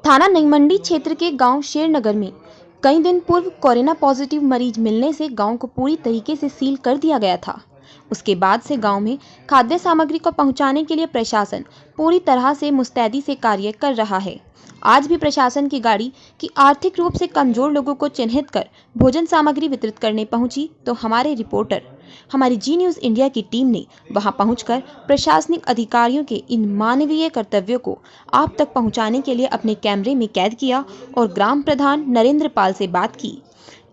थाना नई मंडी क्षेत्र के गांव शेरनगर में कई दिन पूर्व कोरोना पॉजिटिव मरीज मिलने से गांव को पूरी तरीके से सील कर दिया गया था। उसके बाद से गांव में खाद्य सामग्री को पहुंचाने के लिए प्रशासन पूरी तरह से मुस्तैदी से कार्य कर रहा है। आज भी प्रशासन की गाड़ी की आर्थिक रूप से कमजोर लोगों को चिन्हित कर भोजन सामग्री वितरित करने पहुंची तो हमारी जी न्यूज़ इंडिया की टीम ने वहां पहुंचकर प्रशासनिक अधिकारियों के इन मानवीय कर्तव्यों को आप तक पहुंचाने के लिए अपने कैमरे में कैद किया और ग्राम प्रधान नरेंद्र पाल से बात की।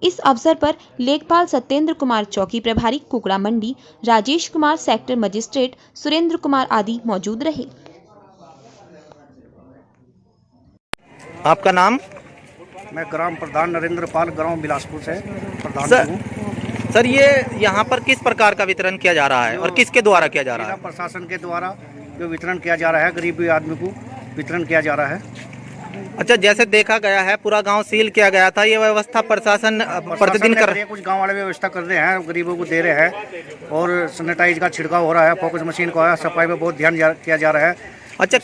इस अवसर पर लेखपाल सत्येंद्र कुमार चौकी प्रभारी कुकड़ा मंडी, राजेश कुमार सेक्टर मजिस्ट्रेट, सुरेंद्र कुमार आदि मौजूद रहे। आपका नाम? मैं ग्राम प्रधान नरेंद्र पाल, ग्राम बिलासपुर से प्रधान हूँ। सर, ये यहाँ पर किस प्रकार का वितरण किया जा रहा है और किसके द्वारा किया जा रहा है? प्रशासन के द्वारा जो वितरण किया जा रहा है, गरीब आदमी को वितरण किया जा रहा है। अच्छा, जैसे देखा गया है पूरा गांव सील किया गया था, ये व्यवस्था प्रशासन प्रतिदिन कर रही है? कुछ गांव वाले व्यवस्था कर रहे हैं, गरीबों को दे रहे हैं और सैनिटाइज का छिड़काव हो रहा है, फोकस मशीन का है, सफाई पे बहुत ध्यान किया जा रहा है। अच्छा,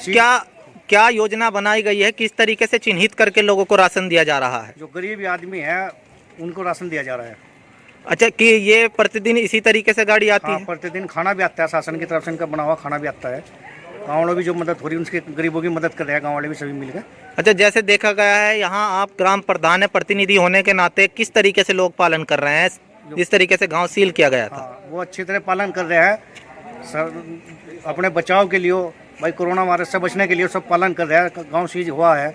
क्या योजना बनाई गई है, किस तरीके से चिन्हित करके लोगों को राशन दिया जा रहा है? जो गरीब आदमी है उनको राशन दिया जा रहा है। अच्छा, कि ये प्रतिदिन इसी तरीके से गाड़ी आती है? प्रतिदिन खाना भी आता है, शासन की तरफ से इनका बना हुआ खाना भी आता है। गाँव वालों भी जो मदद हो रही है उनके गरीबों की मदद कर रहे हैं, गाँव वाले भी सभी मिलकर। अच्छा, जैसे देखा गया है यहाँ आप ग्राम प्रधान प्रतिनिधि होने के नाते किस तरीके से लोग पालन कर रहे हैं जिस तरीके से गांव सील किया गया था? वो अच्छी तरह पालन कर रहे हैं सर, अपने बचाव के लिए, भाई कोरोना वायरस से बचने के लिए सब पालन कर रहे हैं। गांव सीज हुआ है।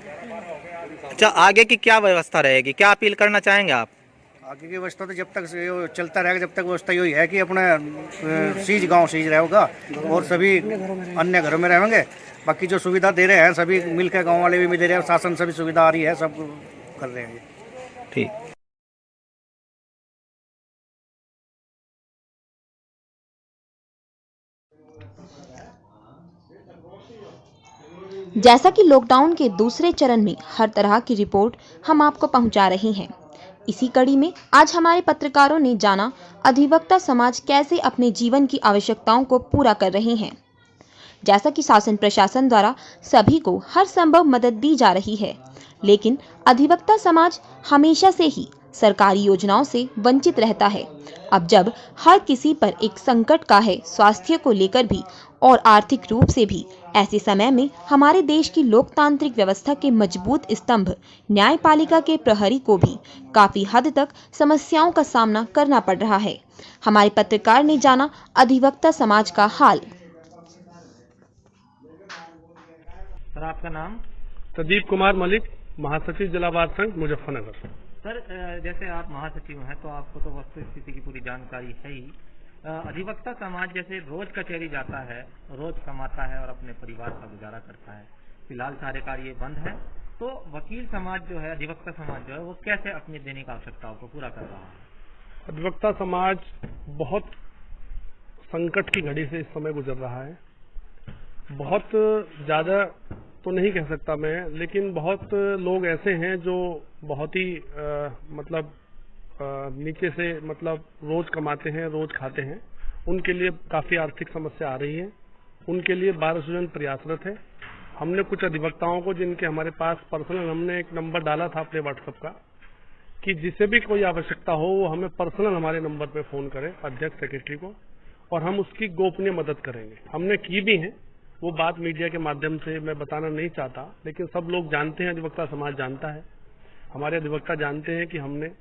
अच्छा, आगे की क्या व्यवस्था रहेगी, क्या अपील करना चाहेंगे आप? आगे की व्यवस्था तो जब तक चलता रहेगा, जब तक व्यवस्था यही है कि अपने गांव सीज रहेगा और सभी अन्य घरों में रहेंगे। बाकी जो सुविधा दे रहे हैं सभी मिलकर, गांव वाले भी दे रहे हैं, शासन सभी सुविधा आ रही है, सब कर रहे हैं। ठीक। जैसा कि लॉकडाउन के दूसरे चरण में हर तरह की रिपोर्ट हम आपको पहुंचा रहे हैं, इसी कड़ी में आज हमारे पत्रकारों ने जाना अधिवक्ता समाज कैसे अपने जीवन की आवश्यकताओं को पूरा कर रहे हैं। जैसा कि शासन प्रशासन द्वारा सभी को हर संभव मदद दी जा रही है, लेकिन अधिवक्ता समाज हमेशा से ही सरकारी योजनाओं से वंचित रहता है। अब जब हर किसी पर एक संकट का है, स्वास्थ्य को लेकर भी और आर्थिक रूप से भी, ऐसे समय में हमारे देश की लोकतांत्रिक व्यवस्था के मजबूत स्तंभ न्यायपालिका के प्रहरी को भी काफी हद तक समस्याओं का सामना करना पड़ रहा है। हमारे पत्रकार ने जाना अधिवक्ता समाज का हाल। सर, आपका नाम? प्रदीप कुमार मलिक, महासचिव जिला बार संघ मुजफ्फरनगर। सर, जैसे आप महासचिव हैं तो आपको तो वस्तु स्थिति की पूरी जानकारी है ही। अधिवक्ता समाज जैसे रोज कचहरी जाता है, रोज कमाता है और अपने परिवार का गुजारा करता है, फिलहाल सारे कार्य बंद है, तो वकील समाज जो है, अधिवक्ता समाज जो है, वो कैसे अपनी दैनिक आवश्यकताओं को पूरा कर रहा है? अधिवक्ता समाज बहुत संकट की घड़ी से इस समय गुजर रहा है। बहुत ज्यादा तो नहीं कह सकता मैं, लेकिन बहुत लोग ऐसे हैं जो बहुत ही नीचे से रोज कमाते हैं, रोज खाते हैं, उनके लिए काफी आर्थिक समस्या आ रही है। उनके लिए बार सृजन प्रयासरत है। हमने कुछ अधिवक्ताओं को, जिनके हमारे पास पर्सनल, हमने एक नंबर डाला था अपने व्हाट्सएप का कि जिसे भी कोई आवश्यकता हो वो हमें पर्सनल हमारे नंबर पे फोन करे, अध्यक्ष सेक्रेटरी को, और हम उसकी गोपनीय मदद करेंगे। हमने की भी है, वो बात मीडिया के माध्यम से मैं बताना नहीं चाहता, लेकिन सब लोग जानते हैं, अधिवक्ता समाज जानता है, हमारे अधिवक्ता जानते हैं कि हमने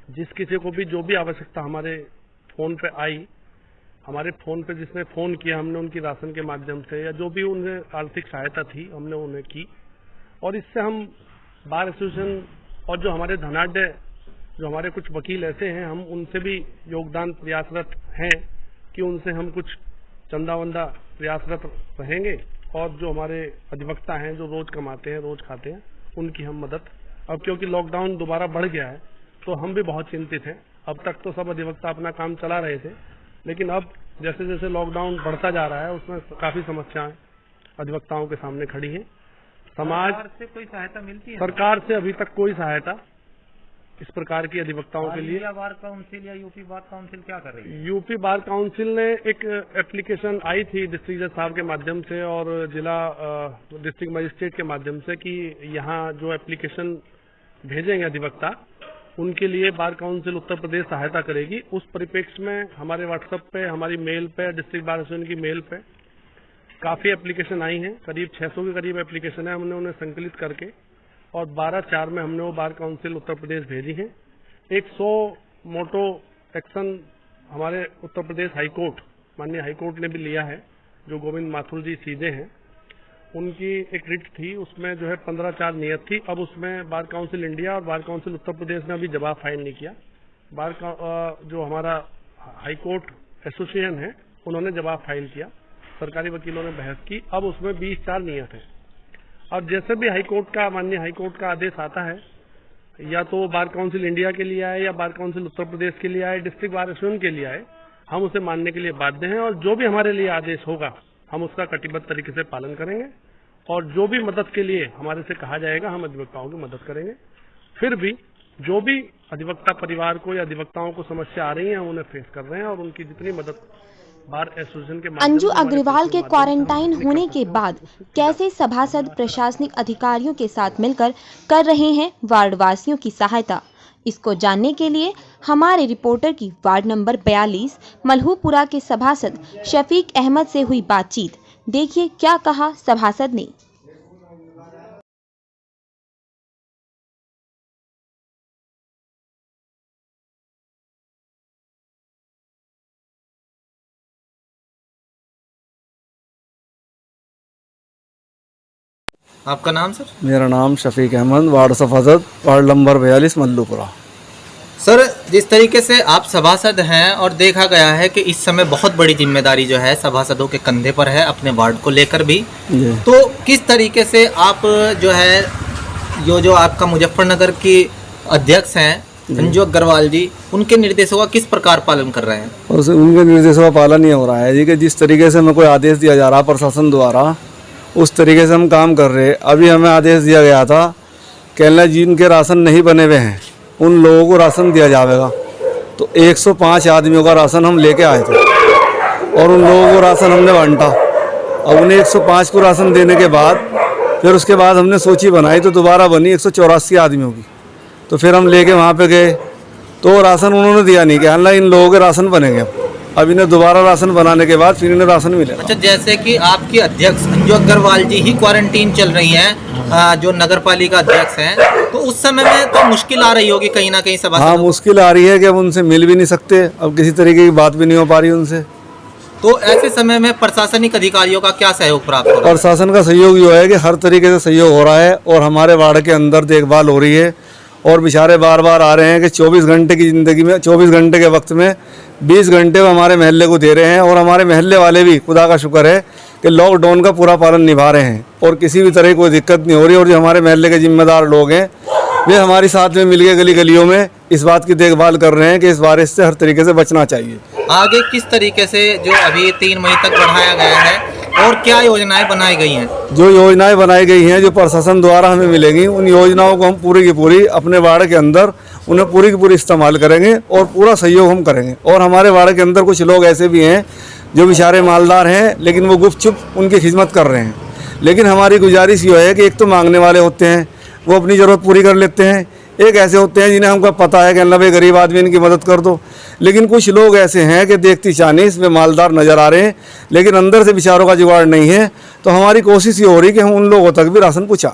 जिस किसी को भी जो भी आवश्यकता हमारे फोन पे आई, हमारे फोन पे जिसने फोन किया, हमने उनकी राशन के माध्यम से या जो भी उन्हें आर्थिक सहायता थी हमने उन्हें की। और इससे हम बार एसोसिएशन और जो हमारे धनाढ्य, जो हमारे कुछ वकील ऐसे हैं, हम उनसे भी योगदान प्रयासरत हैं कि उनसे हम कुछ चंदा वंदा प्रयासरत रहेंगे, और जो हमारे अधिवक्ता हैं जो रोज कमाते हैं, रोज खाते हैं, उनकी हम मदद। अब क्योंकि लॉकडाउन दोबारा बढ़ गया है तो हम भी बहुत चिंतित हैं। अब तक तो सब अधिवक्ता अपना काम चला रहे थे, लेकिन अब जैसे जैसे लॉकडाउन बढ़ता जा रहा है उसमें काफी समस्याएं अधिवक्ताओं के सामने खड़ी हैं। समाज से कोई सहायता मिलती है? सरकार से अभी तक कोई सहायता इस प्रकार की अधिवक्ताओं के लिए। इंडिया बार काउंसिल या यूपी बार काउंसिल क्या कर रही है? यूपी बार काउंसिल ने एक एप्लीकेशन आई थी डिस्ट्रिक्ट जज साहब के माध्यम से और जिला डिस्ट्रिक्ट मजिस्ट्रेट के माध्यम से कि यहाँ जो एप्लीकेशन भेजेंगे अधिवक्ता उनके लिए बार काउंसिल उत्तर प्रदेश सहायता करेगी। उस परिप्रेक्ष्य में हमारे व्हाट्सएप पे, हमारी मेल पे, डिस्ट्रिक्ट बार एसोसिएशन की मेल पे काफ़ी एप्लीकेशन आई हैं, करीब 600 के करीब एप्लीकेशन है। हमने उन्हें संकलित करके और 12/4 में हमने वो बार काउंसिल उत्तर प्रदेश भेजी हैं। 100 मोटो एक्शन हमारे उत्तर प्रदेश हाईकोर्ट, माननीय हाईकोर्ट ने भी लिया है। जो गोविंद माथुर जी सीधे हैं, उनकी एक रिट थी, उसमें जो है 15/4 नियत थी। अब उसमें बार काउंसिल इंडिया और बार काउंसिल उत्तर प्रदेश ने अभी जवाब फाइल नहीं किया। जो हमारा हाईकोर्ट एसोसिएशन है, उन्होंने जवाब फाइल किया, सरकारी वकीलों ने बहस की। अब उसमें 20/4 नियत है। अब जैसे भी हाईकोर्ट का, माननीय हाईकोर्ट का आदेश आता है, या तो बार काउंसिल इंडिया के लिए आए या बार काउंसिल उत्तर प्रदेश के लिए आए, डिस्ट्रिक्ट बार एसोसिएशन के लिए आए, हम उसे मानने के लिए बाध्य हैं और जो भी हमारे लिए आदेश होगा हम उसका कटिबद्ध तरीके से पालन करेंगे और जो भी मदद के लिए हमारे से कहा जाएगा हम अधिवक्ताओं की मदद करेंगे। फिर भी जो भी अधिवक्ता परिवार को या अधिवक्ताओं को समस्या आ रही है हम उन्हें फेस कर रहे हैं और उनकी जितनी मदद बार एसोसिएशन के माध्यम अंजू से, अग्रवाल के क्वारंटाइन होने के बाद कैसे सभासद प्रशासनिक अधिकारियों के साथ मिलकर कर रहे हैं वार्डवासियों की सहायता, इसको जानने के लिए हमारे रिपोर्टर की वार्ड नंबर 42 मल्हूपुरा के सभासद शफीक अहमद से हुई बातचीत। देखिए क्या कहा सभासद ने। आपका नाम सर? मेरा नाम शफीक अहमद, वार्ड सभासद, वार्ड नंबर 42 मल्लूपुरा। सर, जिस तरीके से आप सभासद हैं और देखा गया है कि इस समय बहुत बड़ी जिम्मेदारी जो है सभासदों के कंधे पर है अपने वार्ड को लेकर भी, तो किस तरीके से आप जो है जो आपका मुजफ्फरनगर की अध्यक्ष हैं अंजू अग्रवाल जी, उनके निर्देशों का किस प्रकार पालन कर रहे हैं? उनके निर्देशों का पालन नहीं हो रहा है जी, कि जिस तरीके से हमें कोई आदेश दिया जा रहा प्रशासन द्वारा उस तरीके से हम काम कर रहे हैं। अभी हमें आदेश दिया गया था कि जिनके राशन नहीं बने हुए हैं उन लोगों को राशन दिया जाएगा, तो 105 आदमियों का राशन हम लेके आए थे और उन लोगों को राशन हमने बांटा। अब उन्हें 105 को राशन देने के बाद फिर उसके बाद हमने सूची बनाई तो दोबारा बनी 184 आदमियों की। तो फिर हम लेके वहाँ पे गए तो राशन उन्होंने दिया नहीं, कि हालांकि इन लोगों के राशन बनेंगे। अब इन्हें दोबारा राशन बनाने के बाद फिर इन्हें राशन मिलेगा। अच्छा, जैसे कि आपकी अध्यक्ष अंजू अग्रवाल जी ही क्वारंटीन चल रही हैं, जो नगर पालिका अध्यक्ष हैं, तो उस समय में तो मुश्किल आ रही होगी कहीं ना कहीं सभा? हाँ, मुश्किल आ रही है कि अब उनसे मिल भी नहीं सकते, अब किसी तरीके की बात भी नहीं हो पा रही उनसे। तो ऐसे समय में प्रशासनिक अधिकारियों का क्या सहयोग प्राप्त होगा? प्रशासन का सहयोग ये है कि हर तरीके से सहयोग हो रहा है और हमारे वार्ड के अंदर देखभाल हो रही है और बेचारे बार बार आ रहे हैं कि 24 घंटे की ज़िंदगी में, 24 घंटे के वक्त में 20 घंटे वो हमारे महल्ले को दे रहे हैं और हमारे महल्ले वाले भी खुदा का शुक्र है कि लॉकडाउन का पूरा पालन निभा रहे हैं और किसी भी तरह की कोई दिक्कत नहीं हो रही। और जो हमारे महल्ले के जिम्मेदार लोग हैं वे हमारे साथ में मिलकर गली गलियों में इस बात की देखभाल कर रहे हैं कि इस वायरस से हर तरीके से बचना चाहिए। आगे किस तरीके से जो अभी 3 मई तक बढ़ाया गया है और क्या योजनाएं बनाई गई हैं? जो योजनाएं बनाई गई हैं जो प्रशासन द्वारा हमें मिलेंगी, उन योजनाओं को हम पूरी की पूरी अपने वार्ड के अंदर उन्हें पूरी की पूरी इस्तेमाल करेंगे और पूरा सहयोग हम करेंगे। और हमारे वार्ड के अंदर कुछ लोग ऐसे भी हैं जो बेचारे मालदार हैं लेकिन वो गुपचुप उनकी खिदमत कर रहे हैं। लेकिन हमारी गुजारिश ये है कि एक तो मांगने वाले होते हैं वो अपनी ज़रूरत पूरी कर लेते हैं, एक ऐसे होते हैं जिन्हें हमको पता है कि अल्लाह भाई गरीब आदमी इनकी मदद कर दो। लेकिन कुछ लोग ऐसे हैं कि देखती चाहनी इसमें मालदार नज़र आ रहे हैं लेकिन अंदर से बेचारों का जुगाड़ नहीं है। तो हमारी कोशिश ये हो रही है कि हम उन लोगों तक भी राशन पहुँचाएं।